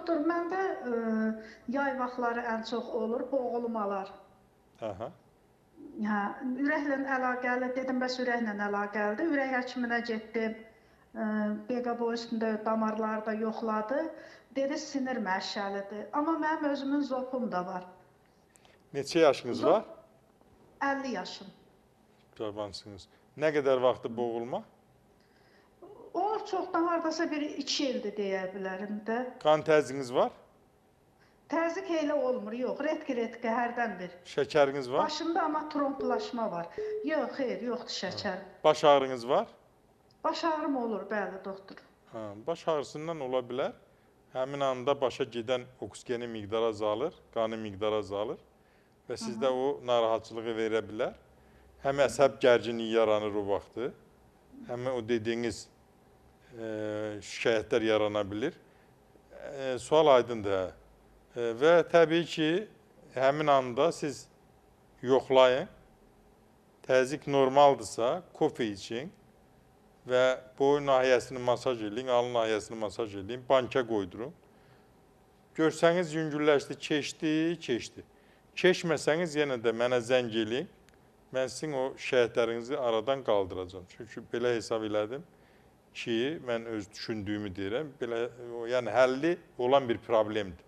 Doktor, məndə yay vaxtları ən çox olur, boğulmalar. Aha. Hə, ürəklə əlaqəli, dedim bəs ürəklə əlaqəlidir. Ürək həkiminə getdim, BQ üstündə damarları da yoxladı. Dedi, sinir məşəlidir. Amma mənim özümün zopum da var. Neçə yaşınız var? 50 yaşım. Qurbansınız. Nə qədər vaxtı boğulma? O çoxdan hardasa bir 2 ildir deyə bilərim də. Qan təzyiqiniz var? Təzyiq elə olmur, yox. Retki hərdən bir. Şəkəriniz var? Başımda amma tromblaşma var. Yox, xeyr, yoxdur şəkər. Baş ağrınız var? Baş ağrım olur, bəli, doktor. Baş ağrısından ola bilər. Həmin anda başa gedən oksigeni miqdarı azalır, qanı miqdarı azalır və sizdə o narahatçılığı verə bilər. Həm əsəb gərginliyi yaranır o vaxtı, həm o dediyiniz şikayətlər yarana bilir. Sual aydındır. Və təbii ki, həmin anda siz yoxlayın, təzyiq normaldırsa, kofe için və boyun nahiyəsini masaj edin, alın nahiyəsini masaj edin, banka qoydurun. Görsəniz yüngülləşdi, keçdi. Keçməsəniz yenə də mənə zəng edin. Mən sizin o şikayətlərinizi aradan qaldıracağım. Çünki belə hesab elədim ki, mən öz düşündüyümü deyirəm, yəni həlli olan bir problemdir.